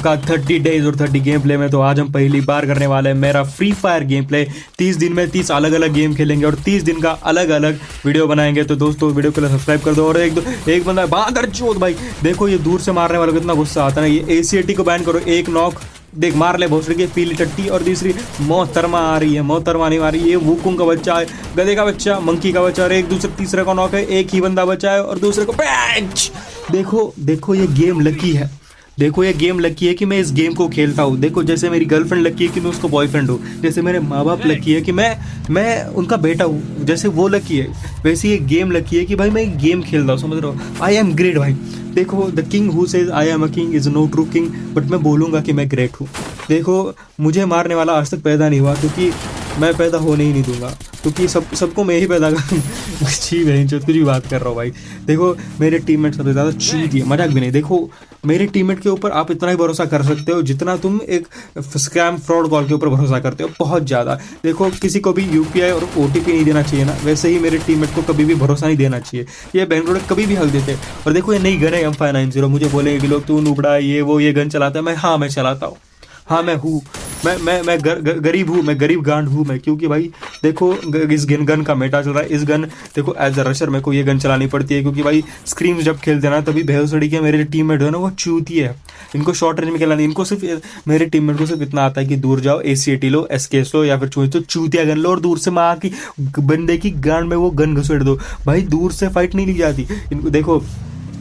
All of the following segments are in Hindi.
आपका 30 डेज और 30 गेम प्ले में। तो आज हम पहली बार करने वाले हैं मेरा फ्री फायर गेम प्ले। 30 दिन में 30 अलग अलग गेम खेलेंगे और 30 दिन का अलग अलग वीडियो बनाएंगे। तो दोस्तों वीडियो को सब्सक्राइब कर दो। और एक बंदा बहादुर चोद भाई, देखो ये दूर से मारने वाला कितना गुस्सा आता है ना। ये ACAT को बैन करो। एक नॉक देख मार ले भोसड़ी की पीली टट्टी। और दूसरी मोहतरमा आ रही है, मोहतरमा नहीं मारी, ये वुकुंग का बच्चा है, गधे का बच्चा, मंकी का बच्चा। और एक दूसरे तीसरे का नॉक है, एक ही बंदा बचा है और दूसरे को बेंच। देखो ये गेम लकी है। देखो ये गेम लकी है कि मैं इस गेम को खेलता हूँ। देखो जैसे मेरी गर्लफ्रेंड लकी है कि मैं उसको बॉयफ्रेंड हूँ, जैसे मेरे माँ बाप लकी है कि मैं उनका बेटा हूँ, जैसे वो लकी है वैसे ये गेम लकी है कि भाई मैं गेम खेल रहा हूँ। समझ रहे हो? आई एम ग्रेट भाई। देखो the king who says I am a king is no true king, but मैं बोलूँगा कि मैं ग्रेट हूँ। देखो मुझे मारने वाला आज तक पैदा नहीं हुआ, क्योंकि मैं पैदा होने ही नहीं दूंगा, क्योंकि सबको मैं ही पैदा कर छी बहन चोद कुछ भी बात कर रहा हूँ भाई। देखो मेरे टीममेट सबसे ज़्यादा चीट है, मजाक भी नहीं। देखो मेरे टीममेट के ऊपर आप इतना ही भरोसा कर सकते हो जितना तुम एक स्कैम फ्रॉड कॉल के ऊपर भरोसा करते हो, बहुत ज़्यादा। देखो किसी को भी UPI और OTP नहीं देना चाहिए ना, वैसे ही मेरे टीममेट को कभी भी भरोसा नहीं देना चाहिए। ये बैंगलोर कभी भी हक देते। और देखो ये नई गन है M590। मुझे बोलेंगे कि लोग तू नुबड़ा ये वो ये गन चलाता है। मैं चलाता हूँ। हाँ मैं हूँ, मैं गरीब हूँ, मैं गरीब गांड हूँ मैं, क्योंकि भाई देखो इस गन का मेटा चल रहा है। इस गन देखो एज अ रशर मेरे को ये गन चलानी पड़ती है, क्योंकि भाई स्क्रीम्स जब खेलते हैं ना तभी भैंसड़ी के मेरे टीममेट है ना वो चूती है। इनको शॉर्ट रेंज में खेलना नहीं, इनको सिर्फ मेरे टीममेट को सिर्फ इतना आता है कि दूर जाओ, ACAT लो, SKS लो, या फिर तो चूतिया गन लो और दूर से माँ की बंदे की गांड में वो गन घुसेड़ दो। भाई दूर से फाइट नहीं ली जाती। इनको देखो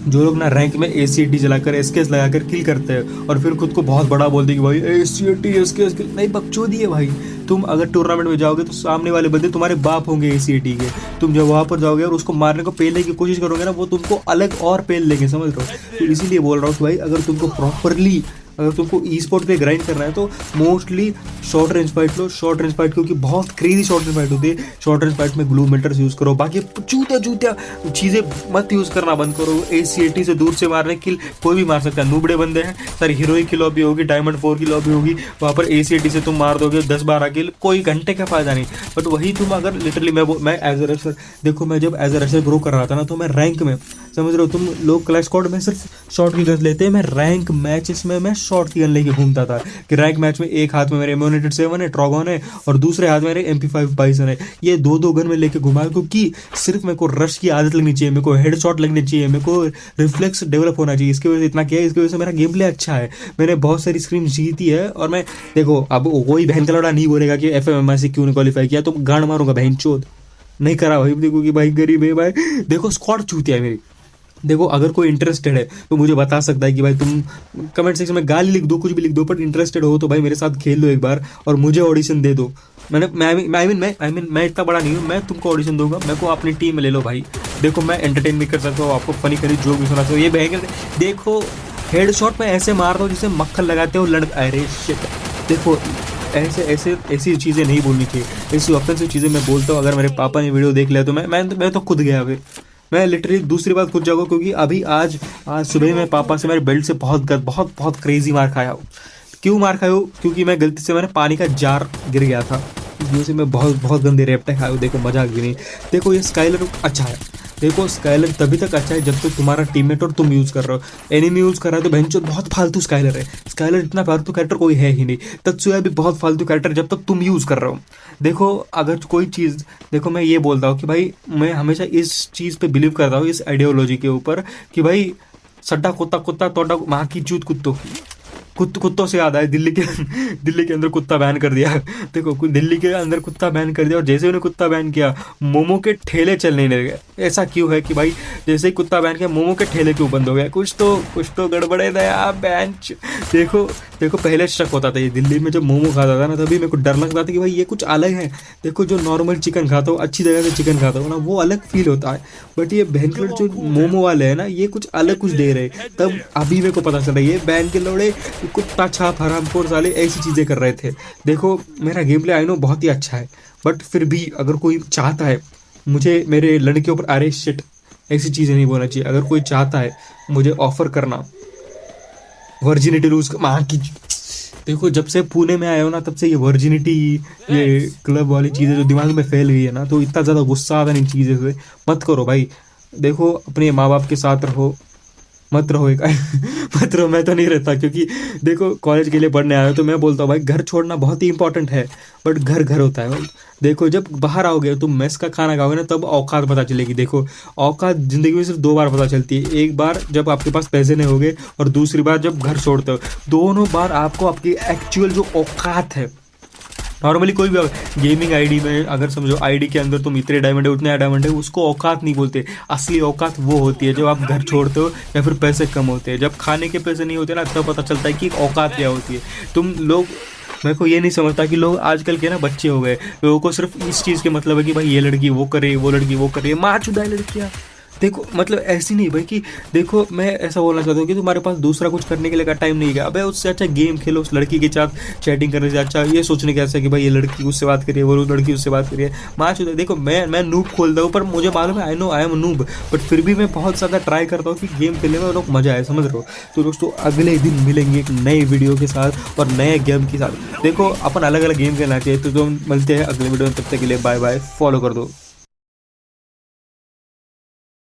जो लोग ना रैंक में ACAT जलाकर SKS लगाकर किल करते हैं और फिर खुद को बहुत बड़ा बोलते हैं कि भाई ACAT SKS नहीं, बकचोदी है भाई। तुम अगर टूर्नामेंट में जाओगे तो सामने वाले बंदे तुम्हारे बाप होंगे ACAT के। तुम जब वहाँ पर जाओगे और उसको मारने को पेलने की कोशिश करोगे ना, वो तुमको अलग और पेल लेंगे, समझ रहे हो? तो इसीलिए बोल रहा हूँ कि भाई अगर तुमको प्रॉपरली अगर तुमको E-स्पोर्ट पे ग्राइंड करना है तो मोस्टली शॉर्ट रेंज फाइट लो। शॉर्ट रेंज फाइट क्योंकि बहुत क्रेजी शॉर्ट रेंज फाइट होती है। शॉर्ट रेंज फाइट में ग्लू मेल्टर्स यूज़ करो, बाकी चूतिया चीज़ें मत यूज़ करना बंद करो। ACAT से दूर से मारने किल कोई भी मार सकता है। नूबड़े बंदे हैं सर, हीरोइक की लॉबी होगी, Diamond 4 की लॉबी होगी, वहाँ पर ACAT से तुम मार दोगे 10-12 किल, कोई घंटे का फायदा नहीं। बट वही तुम अगर लिटरली मैं एज अ रशर, देखो मैं जब एज अ रशर ग्रो कर रहा था ना तो मैं रैंक में, समझ रहे हो, तुम लोग क्लैश स्क्वाड में सिर्फ शॉर्ट की गन लेते हैं, मैं रैंक मैचेस में मैं शॉर्ट की गन लेके घूमता था। कि रैंक मैच में एक हाथ में मेरे इम्यूनेटेड 7 है, ट्रॉगन है, और दूसरे हाथ में मेरे MP5 बाइसन है। ये दो गन में लेके घुमा, क्योंकि सिर्फ मेरे को रश की आदत लगनी चाहिए, मेरे को हेड शॉट लगनी चाहिए, मेरे को रिफ्लेक्स डेवलप होना चाहिए। इसकी वजह से इतना किया है, इसकी वजह से मेरा गेम प्ले अच्छा है, मैंने बहुत सारी स्क्रीन जीती है। और मैं देखो अब कोई बहन का लौड़ा नहीं बोलेगा कि FMMI क्यों नहीं क्वालिफाई किया, तो गांड मारूंगा बहन चोद, नहीं करा भाई। देखो कि भाई गरीब है भाई, देखो स्क्वाड चूतिया है मेरी। देखो अगर कोई इंटरेस्टेड है तो मुझे बता सकता है कि भाई तुम कमेंट सेक्शन में गाली लिख दो, कुछ भी लिख दो, पर इंटरेस्टेड हो तो भाई मेरे साथ खेल लो एक बार और मुझे ऑडिशन दे दो। मैं इतना बड़ा नहीं हूँ, मैं तुमको ऑडिशन दूंगा, मेरे को अपनी टीम में ले लो भाई। देखो मैं एंटरटेन भी कर सकता हूँ, आपको फनी करी जो भी सुना सकता हूँ। ये बहन देखो हेड शॉट में ऐसे मार दो जिसे मक्खन लगाते हो लड़। अरे शिट, देखो ऐसी चीज़ें नहीं बोलनी चाहिए, ऐसी ऑफेंसिव चीज़ें मैं बोलता हूँ। अगर मेरे पापा ने वीडियो देख लिया तो मैं तो खुद गया फिर, मैं लिटरली दूसरी बात खुद जाऊँगा, क्योंकि अभी आज सुबह मैं पापा से मेरे बेल्ट से बहुत क्रेजी मार खाया हूँ। क्यों मार खाया हूँ? क्योंकि मैं गलती से मैंने पानी का जार गिर गया था, जिससे मैं बहुत गंदे रेपटे खाए हूँ। देखो मजाक भी नहीं। देखो ये स्काइलर अच्छा है, देखो स्काइलर तभी तक अच्छा है जब तक तुम्हारा टीममेट और तुम यूज़ कर रहे हो। एनिमी यूज़ कर रहा है तो बहनचोद बहुत फालतू स्काइलर है। स्काइलर इतना फालतू कैरेक्टर कोई है ही नहीं। तत्सुया भी बहुत फालतू कैरेक्टर जब तक तुम यूज़ कर रहे हो। देखो अगर कोई चीज़, देखो मैं ये बोलता हूँ कि भाई मैं हमेशा इस चीज़ पे बिलीव करता हूँ, इस आइडियोलॉजी के ऊपर, कि भाई सड्डा कुत्ता तोड़ा माँ की चूत कुत्तों की। कुत्तों से याद आया, दिल्ली के अंदर कुत्ता बैन कर दिया। देखो दिल्ली के अंदर कुत्ता बैन कर दिया, और जैसे उन्हें कुत्ता बैन किया मोमो के ठेले चलने नहीं लगे। ऐसा क्यों है कि भाई जैसे ही कुत्ता बैन किया मोमो के ठेले क्यों बंद हो गया? कुछ तो गड़बड़े दया बेंच। देखो पहले शक होता था, ये दिल्ली में जब मोमो खाता था ना तभी मेरे को डर लगता था कि भाई ये कुछ अलग है। देखो जो नॉर्मल चिकन खाता हो, अच्छी जगह से चिकन खाता हो ना, वो अलग फील होता है। बट ये भयंकर जो मोमो वाले हैं ना, ये कुछ अलग कुछ दे रहे। तब अभी मेरे को पता चला ये बैन के लौड़े कुत्ता छाप हरामखोर साले ऐसी चीज़ें कर रहे थे। देखो मेरा गेम प्ले आई नो बहुत ही अच्छा है, बट फिर भी अगर कोई चाहता है मुझे मेरे लड़के ऊपर, अरे शिट ऐसी चीज़ें नहीं बोलना चाहिए। अगर कोई चाहता है मुझे ऑफर करना वर्जिनिटी लूज माँ की, देखो जब से पुणे में आया हो ना तब से ये वर्जिनिटी, ये क्लब वाली चीज़ें जो दिमाग में फैल गई है ना, तो इतना ज़्यादा गुस्सा आता है इन चीज़ों से। मत करो भाई। देखो अपने माँ बाप के साथ रहो, मत रहो एक मत रहो, मैं तो नहीं रहता, क्योंकि देखो कॉलेज के लिए पढ़ने आया हूं, तो मैं बोलता हूँ भाई घर छोड़ना बहुत ही इंपॉर्टेंट है, बट घर घर होता है भाई। देखो जब बाहर आओगे तुम मेस का खाना खाओगे ना, तब औकात पता चलेगी। देखो औकात जिंदगी में सिर्फ दो बार पता चलती है, एक बार जब आपके पास पैसे नहीं होगे, और दूसरी बार जब घर छोड़ते हो। दोनों बार आपको आपकी एक्चुअल जो औकात है, नॉर्मली कोई भी गेमिंग आईडी में अगर समझो आईडी के अंदर तुम इतने डायमंड है उतने डायमंड है, उसको औकात नहीं बोलते। असली औकात वो होती है जब आप घर छोड़ते हो या फिर पैसे कम होते हैं। जब खाने के पैसे नहीं होते ना, तब पता चलता है कि औकात क्या होती है। तुम लोग, मेरे को ये नहीं समझता कि लोग आजकल के ना बच्चे हो गए, लोगों को सिर्फ इस चीज़ के मतलब है कि भाई ये लड़की वो करे, वो लड़की वो करे, माँ चुदाए लड़कियाँ। देखो मतलब ऐसी नहीं भाई कि, देखो मैं ऐसा बोलना चाहता हूँ कि तुम्हारे पास दूसरा कुछ करने के लिए का टाइम नहीं है। अबे उससे अच्छा गेम खेलो, उस लड़की के साथ चैटिंग करने से अच्छा ये सोचने के ऐसा कि भाई ये लड़की उससे बात करिए, वो लड़की उससे बात करिए। माच, देखो मैं नूब खोलता हूँ, पर मुझे मालूम है, I know I am noob, but फिर भी मैं बहुत ज़्यादा ट्राई करता हूँ कि गेम खेलने में लोग मज़ा आए, समझ रहे हो। तो दोस्तों अगले दिन मिलेंगे एक नए वीडियो के साथ और नए गेम के साथ। देखो अपन अलग अलग गेम खेलना चाहिए, तो जो मिलते हैं अगले वीडियो में, तब तक के लिए बाय बाय, फॉलो कर दो।